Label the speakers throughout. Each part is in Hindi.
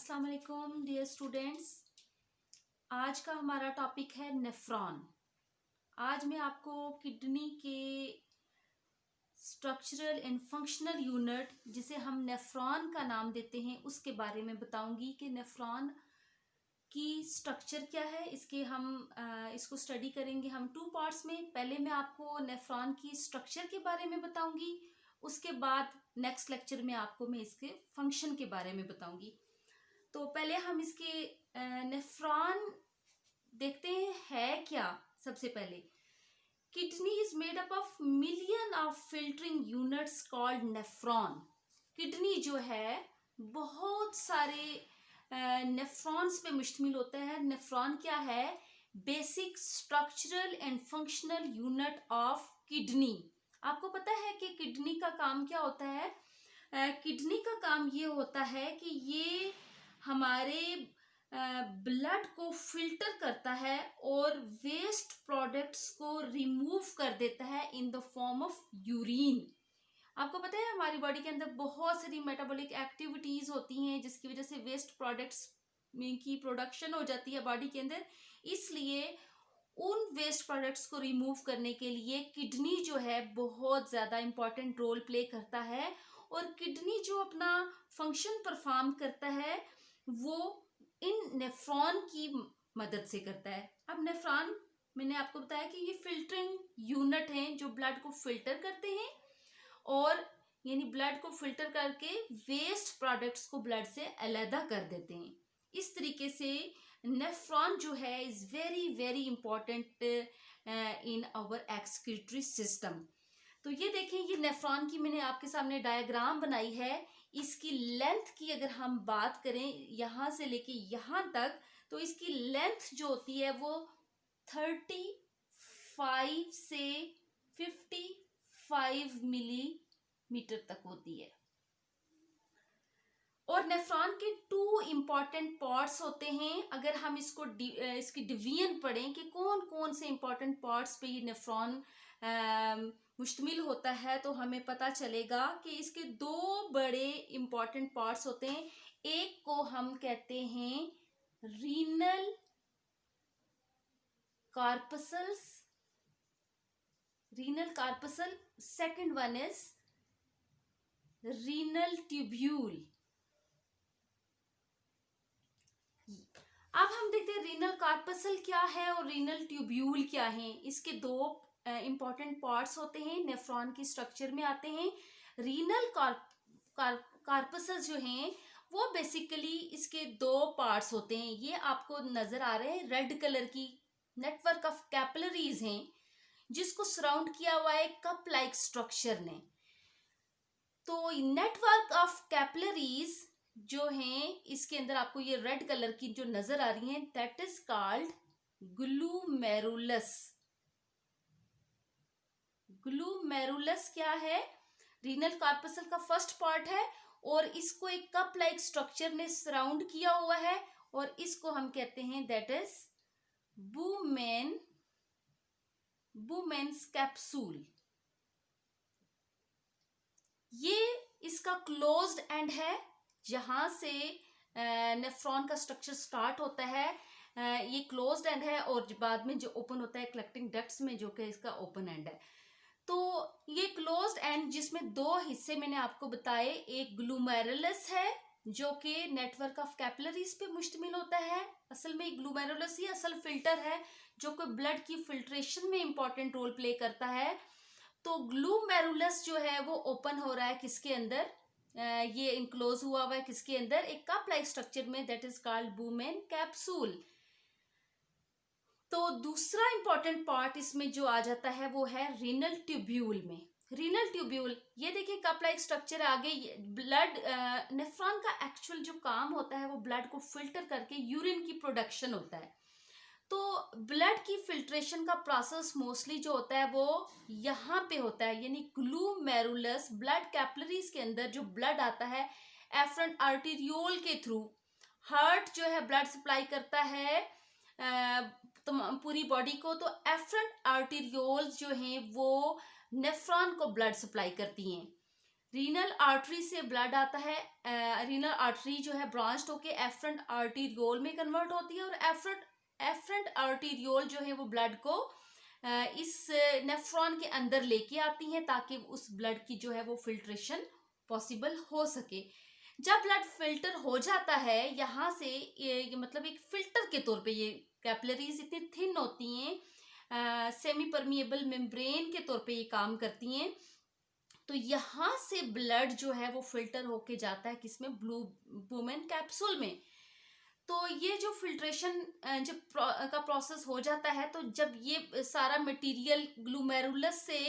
Speaker 1: अस्सलाम वालेकुम डियर स्टूडेंट्स। आज का हमारा टॉपिक है नेफ्रॉन। आज मैं आपको किडनी के स्ट्रक्चरल एंड फंक्शनल यूनिट, जिसे हम नेफ्रॉन का नाम देते हैं, उसके बारे में बताऊंगी कि नेफ्रॉन की स्ट्रक्चर क्या है। इसको स्टडी करेंगे हम टू पार्ट्स में। पहले मैं आपको नेफ्रॉन की स्ट्रक्चर के बारे में बताऊंगी, उसके बाद नेक्स्ट लेक्चर में आपको मैं इसके फंक्शन के बारे में बताऊंगी। तो पहले हम इसके नेफ्रॉन देखते हैं है क्या। सबसे पहले kidney is made up of million of filtering units called nephron. Kidney जो है बहुत सारे नेफ्रॉन्स पे मुश्तमिल होता है। नेफ्रॉन क्या है? Basic structural and functional unit of kidney. आपको पता है कि किडनी का काम क्या होता है? किडनी का काम ये होता है कि ये हमारे ब्लड को फिल्टर करता है और वेस्ट प्रोडक्ट्स को रिमूव कर देता है in the form of urine. आपको पता है हमारी बॉडी के अंदर बहुत सारी मेटाबॉलिक एक्टिविटीज होती हैं, जिसकी वजह से वेस्ट प्रोडक्ट्स की प्रोडक्शन हो जाती है बॉडी के अंदर। इसलिए उन वेस्ट प्रोडक्ट्स को रिमूव करने के लिए किडनी जो है बहुत ज़्यादा इम्पॉर्टेंट रोल प्ले करता है। और किडनी जो अपना फंक्शन परफॉर्म करता है वो इन नेफ्रॉन की मदद से करता है। अब नेफ्रॉन मैंने आपको बताया कि ये फिल्टरिंग यूनिट हैं जो ब्लड को फिल्टर करते हैं और यानी ब्लड को फिल्टर करके वेस्ट प्रोडक्ट्स को ब्लड से अलग कर देते हैं। इस तरीके से नेफ्रॉन जो है is very very important in our excretory system. तो ये देखें, ये नेफ्रॉन की मैंने आपके सामने डायग्राम बनाई है। इसकी लेंथ की अगर हम बात करें यहाँ से लेके यहाँ तक, तो इसकी लेंथ जो होती है वो 35 से 55 मिलीमीटर तक होती है। और नेफ्रॉन के टू इम्पॉर्टेंट पार्ट्स होते हैं। अगर हम इसकी डिवीजन पढ़ें कि कौन कौन से इम्पॉर्टेंट पार्ट्स पे ये नेफ्रॉन मुश्तमिल होता है, तो हमें पता चलेगा कि इसके दो बड़े इम्पॉर्टेंट पार्ट्स होते हैं। एक को हम कहते हैं renal corpuscle, second one is renal tubule. अब हम देखते हैं रीनल कार्पसल क्या है और रीनल ट्यूब्यूल क्या है। इसके दो इंपॉर्टेंट पार्ट्स होते हैं, नेफ्रॉन की स्ट्रक्चर में आते हैं। रीनल कार्पसल जो हैं वो बेसिकली इसके दो पार्ट्स होते हैं। ये आपको नजर आ रहे हैं, रेड कलर की नेटवर्क ऑफ कैपिलरीज हैं जिसको सराउंड किया हुआ है कप लाइक स्ट्रक्चर ने। तो नेटवर्क ऑफ कैपिलरीज जो हैं इसके अंदर आपको ये रेड कलर की जो नजर आ रही हैं, दैट इज कॉल्ड ग्लूमेरुलस। ग्लूमेरुलस क्या है? रीनल कार्पसल का फर्स्ट पार्ट है और इसको एक कप लाइक स्ट्रक्चर ने सराउंड किया हुआ है और इसको हम कहते हैं दैट इज बुमेन्स कैप्सूल। ये इसका क्लोज्ड एंड है, जहां से नेफ्रॉन का स्ट्रक्चर स्टार्ट होता है। ये क्लोज्ड एंड है और बाद में जो ओपन होता है कलेक्टिंग डक्ट्स में, जो कि इसका ओपन एंड है। तो ये क्लोज्ड एंड जिसमें दो हिस्से मैंने आपको बताए, एक ग्लूमेरुलस है जो कि नेटवर्क ऑफ कैपिलरीज पे मुश्तमिल होता है। असल में ग्लूमेरुलस ही असल फिल्टर है जो कि ब्लड की फिल्ट्रेशन में इंपॉर्टेंट रोल प्ले करता है। तो ग्लूमेरुलस जो है वो ओपन हो रहा है किसके अंदर? ये इनक्लोज हुआ है किसके अंदर? एक कप लाइक स्ट्रक्चर में, that is called women capsule. तो दूसरा इंपॉर्टेंट पार्ट इसमें जो आ जाता है वो है रीनल ट्यूब्यूल में। रीनल ट्यूब्यूल, ये देखिए कप लाइक स्ट्रक्चर आगे ब्लड नेफ्रॉन का एक्चुअल जो काम होता है वो ब्लड को फिल्टर करके यूरिन की प्रोडक्शन होता है। तो ब्लड की फिल्ट्रेशन का प्रोसेस मोस्टली जो होता है वो यहाँ पे होता है, यानी ग्लूमेरुलस ब्लड कैपिलरीज के अंदर जो ब्लड आता है एफरेंट आर्टेरियोल के थ्रू। हार्ट जो है ब्लड सप्लाई करता है तो पूरी बॉडी को, तो एफरेंट आर्टेरियोल्स जो हैं वो नेफ्रॉन को ब्लड सप्लाई करती हैं। रीनल आर्टरी से ब्लड आता है, रीनल आर्टरी जो है ब्रांच होके एफरेंट आर्टीरियोल में कन्वर्ट होती है, और एफरेंट आर्टीरियोल जो है वो ब्लड को इस नेफ्रॉन के अंदर लेके आती हैं ताकि उस ब्लड की जो है वो फिल्ट्रेशन पॉसिबल हो सके। जब ब्लड फिल्टर हो जाता है यहाँ से, ये मतलब एक फिल्टर के तौर पे ये कैपिलरीज इतनी थिन होती हैं, सेमी परमिएबल मेम्ब्रेन के तौर पे ये काम करती हैं। तो यहाँ से ब्लड जो है वो फिल्टर होके जाता है किसमें, ब्लूमेन कैप्सूल में। तो ये जो फिल्ट्रेशन जब का प्रोसेस हो जाता है, तो जब ये सारा मटेरियल ग्लूमेरुलस से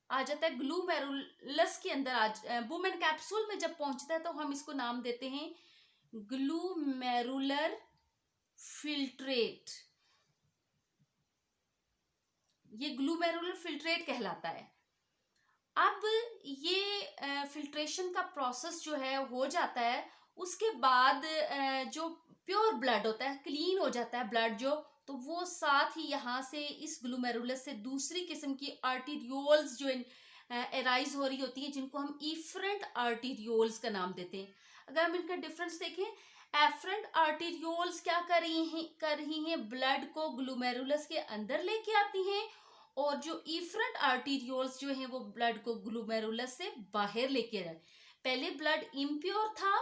Speaker 1: आ जाता है, ग्लूमेरुलस के अंदर ब्लूमेन कैप्सूल में जब पहुंचता है, तो हम इसको नाम देते हैं ग्लूमेरुलर फिल्ट्रेट। ये ग्लूमेरुलर फिल्ट्रेट कहलाता है। अब ये फिल्ट्रेशन का प्रोसेस जो है हो जाता है, उसके बाद जो प्योर ब्लड होता है, क्लीन हो जाता है ब्लड जो, तो वो साथ ही यहाँ से इस ग्लूमेरुलस से दूसरी किस्म की आर्टीरियोल्स जो एराइज हो रही होती हैं, जिनको हम इफरेंट आर्टीरियोल्स का नाम देते हैं। अगर हम इनका डिफरेंस देखें, एफरेंट आर्टीरियोल्स क्या कर रही हैं, ब्लड को ग्लूमेरुलस के अंदर लेके आती हैं, और जो इफरेंट आर्टीरियोल्स जो हैं वो ब्लड को ग्लूमेरुलस से बाहर लेके आए। पहले ब्लड इम्प्योर था,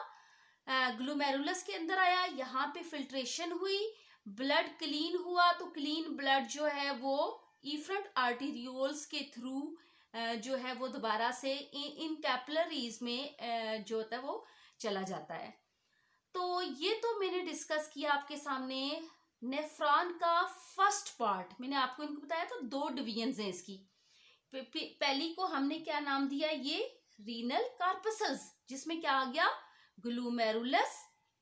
Speaker 1: ग्लूमेरुलस के अंदर आया, यहाँ पे फिल्ट्रेशन हुई, ब्लड क्लीन हुआ, तो क्लीन ब्लड जो है वो इफरेंट आर्टीरियोल्स के थ्रू जो है वो दोबारा से इन कैपिलरीज में जो होता है वो चला जाता है। तो ये तो मैंने डिस्कस किया आपके सामने नेफ्रॉन का फर्स्ट पार्ट। मैंने आपको इनको बताया तो 2 डिवीजन्स हैं इसकी। पहली को हमने क्या नाम दिया, ये रीनल कार्पसल्स, जिसमें क्या आ गया, ग्लूमेरुलस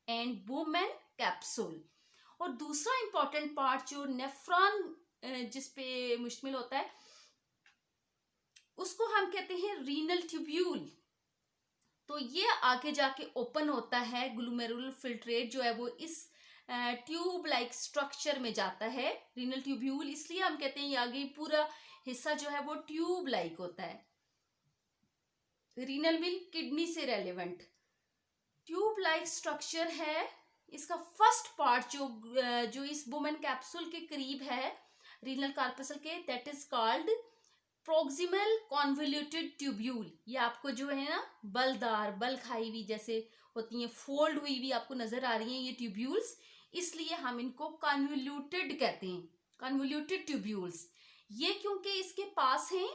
Speaker 1: एंड ब्लूमेन कैप्सूल। और दूसरा इंपॉर्टेंट पार्ट जो नेफ्रॉन जिसपे मुश्तमिल होता है, उसको हम कहते हैं रीनल ट्यूब्यूल। तो ये आगे जाके ओपन होता है, ग्लूमेरुलर फिल्ट्रेट जो है वो इस ट्यूब लाइक स्ट्रक्चर में जाता है, रीनल ट्यूब्यूल, इसलिए हम कहते हैं ये आगे पूरा हिस्सा जो है वो ट्यूब लाइक होता है। रीनल मीन किडनी से रेलेवेंट ट्यूब लाइक स्ट्रक्चर है। इसका फर्स्ट पार्ट जो इस ब्लूमेन कैप्सूल के करीब है रीनल कार्पसल के, that is called proximal convoluted tubule. ये आपको जो है ना बलदार, बल खाई हुई जैसे होती हैं, फोल्ड हुई भी आपको नजर आ रही हैं ये ट्यूब्यूल्स, इसलिए हम इनको कॉन्वोल्यूटेड कहते हैं, कॉन्वोल्यूटेड ट्यूब्यूल्स। ये क्योंकि इसके पास हैं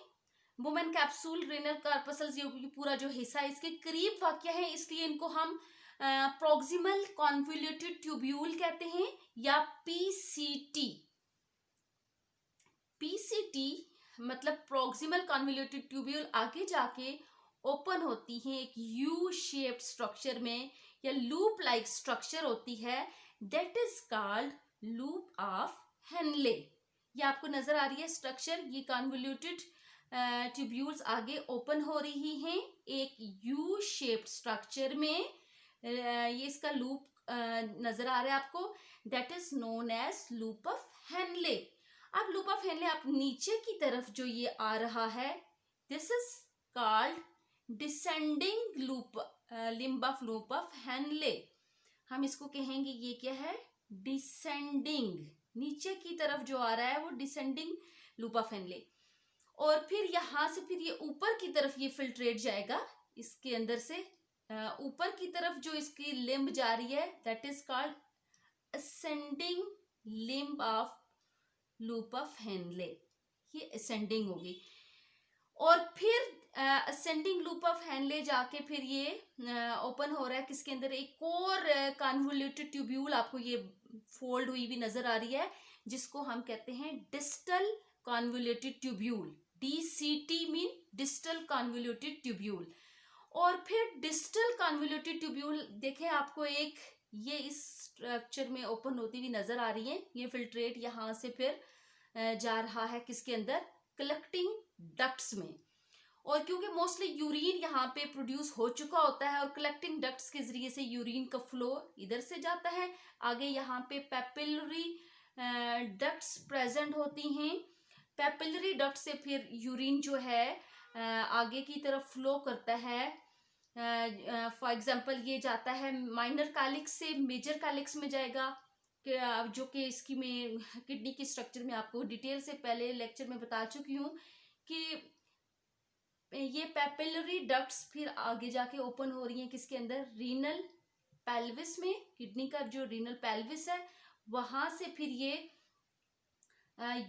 Speaker 1: ब्लूमेन कैप्सूल, रीनल कार्पसल्स, ये पूरा जो हिस्सा इसके करीब वाक़या है, इसलिए इनको हम प्रोक्सिमल कॉन्वोल्यूटेड ट्यूब्यूल कहते हैं, या पीसीटी। पीसीटी मतलब प्रोक्सिमल कॉन्वोल्यूटेड ट्यूब्यूल आगे जाके ओपन होती है एक यू शेप्ड स्ट्रक्चर में, या लूप लाइक स्ट्रक्चर होती है, that is called loop of Henle. ये आपको नजर आ रही है स्ट्रक्चर, ये कॉन्वोल्यूटेड ट्यूब्यूल्स आगे ओपन हो रही हैं एक यू शेप्ड स्ट्रक्चर में, ये इसका लूप नजर आ रहा है आपको, that is known as loop of Henle. अब लूप ऑफ हेनले आप नीचे की तरफ जो ये आ रहा है, this is called descending loop, limb of loop of Henle. हम इसको कहेंगे ये क्या है, डिसेंडिंग, नीचे की तरफ जो आ रहा है वो डिसेंडिंग लूप ऑफ हेनले। और फिर यहाँ से फिर ये ऊपर की तरफ ये फिल्ट्रेट जाएगा, इसके अंदर से ऊपर की तरफ जो इसकी लिम्ब जा रही है, that is called ascending limb of loop of Henle. ये असेंडिंग होगी। और फिर असेंडिंग लूप ऑफ हेनले जाके फिर ये ओपन हो रहा है किसके अंदर, एक और कॉन्वोल्यूटेड ट्यूब्यूल आपको ये फोल्ड हुई भी नजर आ रही है, जिसको हम कहते हैं distal convoluted tubule. DCT mean distal convoluted tubule. और फिर डिस्टल कॉन्वोल्यूटेड ट्यूब्यूल देखें आपको एक ये इस स्ट्रक्चर में ओपन होती हुई नजर आ रही है, ये फिल्ट्रेट यहाँ से फिर जा रहा है किसके अंदर, कलेक्टिंग डक्ट्स में। और क्योंकि मोस्टली यूरिन यहाँ पे प्रोड्यूस हो चुका होता है और कलेक्टिंग डक्ट्स के जरिए से यूरिन का फ्लो इधर से जाता है आगे, यहाँ पे पेपिलरी डक्ट्स प्रेजेंट होती हैं। पेपिलरी डक्ट से फिर यूरिन जो है आगे की तरफ फ्लो करता है फॉर एग्जांपल ये जाता है माइनर कैलिक्स से मेजर कैलिक्स में जाएगा, जो कि इसकी मैं किडनी की स्ट्रक्चर में आपको डिटेल से पहले लेक्चर में बता चुकी हूँ कि ये पैपिलरी डक्ट्स फिर आगे जाके ओपन हो रही हैं किसके अंदर, रीनल पेल्विस में। किडनी का जो रीनल पेल्विस है वहां से फिर ये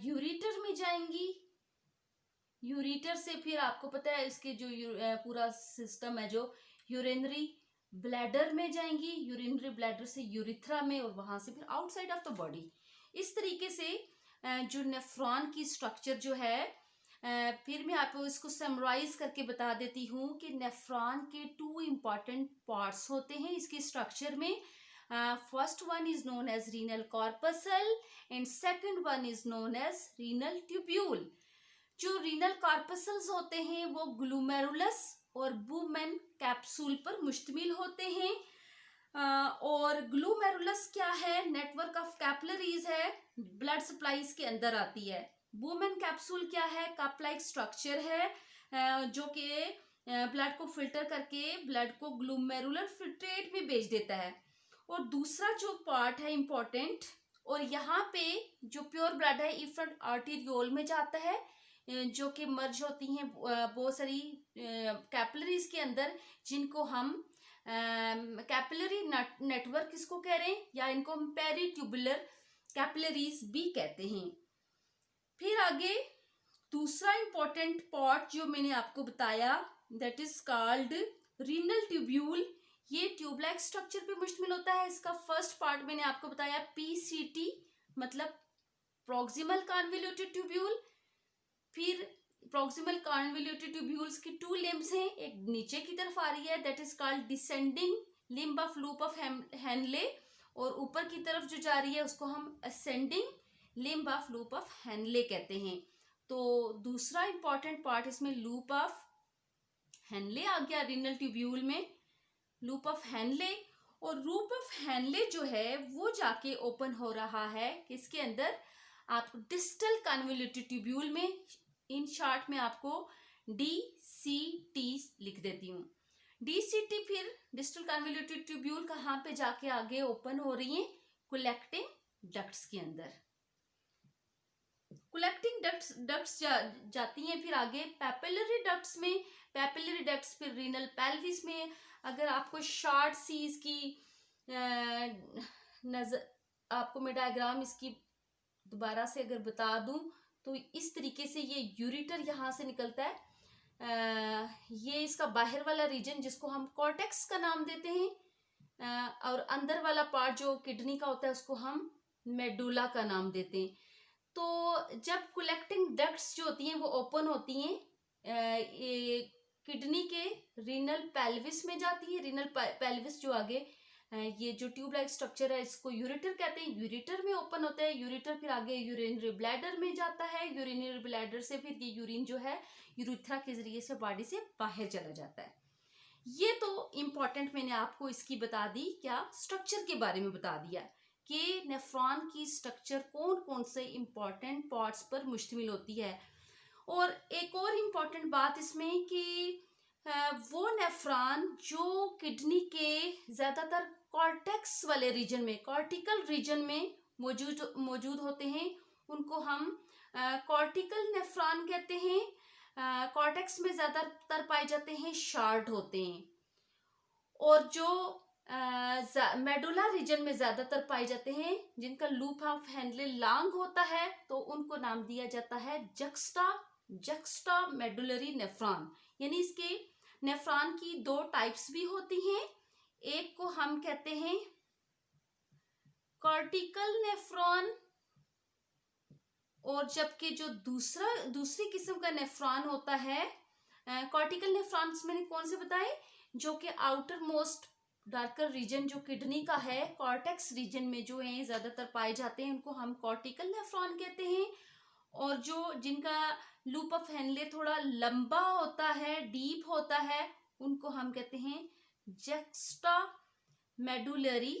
Speaker 1: यूरिटर में जाएंगी। यूरिटर से फिर आपको पता है इसके जो पूरा सिस्टम है जो यूरिनरी ब्लैडर में जाएंगी, यूरिनरी ब्लैडर से यूरिथ्रा में, और वहां से फिर आउटसाइड ऑफ द बॉडी। इस तरीके से जो नेफ्रॉन की स्ट्रक्चर जो है, फिर मैं आपको इसको समराइज करके बता देती हूँ कि नेफ्रॉन के 2 इम्पॉर्टेंट पार्ट्स होते हैं इसके स्ट्रक्चर में। First one is known as renal corpuscle and second one is known as renal tubule. जो रीनल कॉर्पसल्स होते हैं वो ग्लूमेरुलस और बुमेन कैप्सूल पर मुश्तमिल होते हैं। और ग्लूमेरुलस क्या है, नेटवर्क ऑफ कैपिलरीज है, ब्लड सप्लाईज के अंदर आती है। बुमेन कैप्सूल क्या है, कप लाइक स्ट्रक्चर है जो कि ब्लड को फिल्टर करके ब्लड को ग्लूमेरुलर फिल्ट्रेट में भेज देता है। और दूसरा जो पार्ट है इम्पोर्टेंट, और यहाँ पे जो प्योर ब्लड है इफ्रंट आर्टेरियोल में जाता है, जो कि मर्ज होती हैं बहुत सारी कैपिलरीज के अंदर, जिनको हम कैपिलरी नेटवर्क इसको कह रहे हैं, या इनको हम पेरीट्यूबुलर कैपिलरीज भी कहते हैं। फिर आगे दूसरा इंपॉर्टेंट पार्ट जो मैंने आपको बताया that is called renal tubule. ये ट्यूब लाइक स्ट्रक्चर पे मुश्तमिल होता है। इसका फर्स्ट पार्ट मैंने आपको बताया PCT मतलब प्रॉक्सिमल कन्वोल्यूटेड ट्यूब्यूल। फिर प्रॉक्सिमल कन्वोल्यूटेड ट्यूब्यूल्स की 2 लिम्ब्स हैं, एक नीचे की तरफ आ रही है that is called descending limb of loop of Henle, और ऊपर की तरफ जो जा रही है उसको हम ascending limb of loop of Henle कहते हैं। तो दूसरा इंपॉर्टेंट पार्ट इसमें लूप ऑफ हेनले आ गया रीनल ट्यूब्यूल में, लूप ऑफ हेनले। और लूप ऑफ हेनले जो है वो जाके ओपन हो रहा है किसके अंदर, आपको डिस्टल कन्वोल्यूटेड ट्यूब्यूल में। इन शॉर्ट में आपको DCT लिख देती हूँ। DCT फिर डिस्टल कन्वोल्यूटेड ट्यूब्यूल कहाँ पे जाके आगे ओपन हो रही है, कलेक्टिंग डक्ट्स के अंदर। कलेक्टिंग डक्ट्स जाती हैं फिर आगे पैपिलरी डक्ट्स में। पैपिलरी डक्ट्स फिर रीनल पेल्विस में। अगर आपको शॉर्ट सी इसकी नजर, आपको मैं डायग्राम इसकी दोबारा से अगर बता दूं तो इस तरीके से ये यूरिटर यहाँ से निकलता है। ये इसका बाहर वाला रीजन जिसको हम कॉर्टेक्स का नाम देते हैं, और अंदर वाला पार्ट जो किडनी का होता है उसको हम मेडुला का नाम देते हैं। तो जब कलेक्टिंग डक्ट्स जो होती हैं वो ओपन होती हैं, किडनी के रीनल पेल्विस में जाती है। रीनल पेल्विस जो आगे ये जो ट्यूब लाइक स्ट्रक्चर है इसको यूरिटर कहते हैं, यूरिटर में ओपन होता है। यूरिटर फिर आगे यूरिनरी ब्लैडर में जाता है, यूरिनरी ब्लैडर से फिर ये यूरिन जो है यूरिथ्रा के जरिए से बॉडी से बाहर चला जाता है। ये तो इम्पॉर्टेंट मैंने आपको इसकी बता दी, क्या स्ट्रक्चर के बारे में बता दिया कि नेफ्रॉन की स्ट्रक्चर कौन कौन से इम्पॉर्टेंट पार्ट्स पर मुश्तमिल होती है। और एक और इम्पॉर्टेंट बात इसमें कि वो नेफ्रॉन जो किडनी के ज़्यादातर कॉर्टेक्स वाले रीजन में, कॉर्टिकल रीजन में मौजूद होते हैं, उनको हम कॉर्टिकल नेफ्रॉन कहते हैं। कॉर्टेक्स में ज़्यादातर पाए जाते हैं, शार्ट होते हैं। और जो मेडुला रीजन में ज़्यादातर पाए जाते हैं जिनका लूप ऑफ हेनले लॉन्ग होता है, तो उनको नाम दिया जाता है जक्स्टा मेडुलरी नेफ्रॉन। यानी इसके नेफ्रॉन की 2 टाइप्स भी होती हैं। एक को हम कहते हैं कॉर्टिकल नेफ्रॉन, और जबकि जो दूसरी किस्म का नेफ्रॉन होता है, कॉर्टिकल नेफ्रॉन्स मैंने कौन से बताए, जो कि आउटर मोस्ट डार्कर रीजन जो किडनी का है, कॉर्टेक्स रीजन में जो है ज्यादातर पाए जाते हैं, उनको हम कॉर्टिकल नेफ्रॉन कहते हैं। और जो जिनका लूप ऑफ हेनले थोड़ा लंबा होता है, डीप होता है, उनको हम कहते हैं जक्स्टा मेडुलरी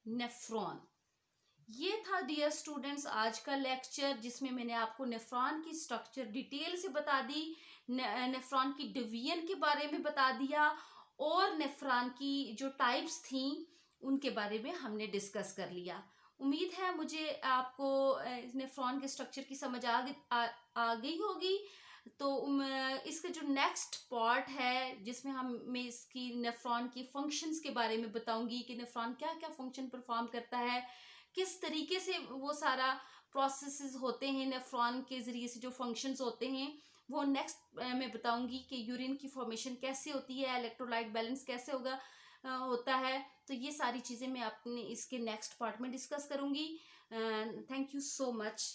Speaker 1: नेफ्रॉन। ये था डियर स्टूडेंट्स आज का लेक्चर, जिसमें मैंने आपको नेफ्रॉन की स्ट्रक्चर डिटेल से बता दी, नेफ्रॉन की डिवीजन के बारे में बता दिया, और नेफ्रॉन की जो टाइप्स थी उनके बारे में हमने डिस्कस कर लिया। उम्मीद है मुझे आपको नेफ्रॉन के स्ट्रक्चर की समझ आ गई होगी। तो इसका जो नेक्स्ट पार्ट है जिसमें मैं इसकी नेफ्रॉन की फंक्शंस के बारे में बताऊंगी कि नेफ्रॉन क्या क्या फंक्शन परफॉर्म करता है, किस तरीके से वो सारा प्रोसेसेस होते हैं नेफ्रॉन के ज़रिए से जो फंक्शंस होते हैं, वो नेक्स्ट मैं बताऊंगी कि यूरिन की फॉर्मेशन कैसे होती है, इलेक्ट्रोलाइट बैलेंस कैसे होता है। तो ये सारी चीज़ें मैं अपने इसके नेक्स्ट पार्ट में डिस्कस करूंगी। Thank you so much.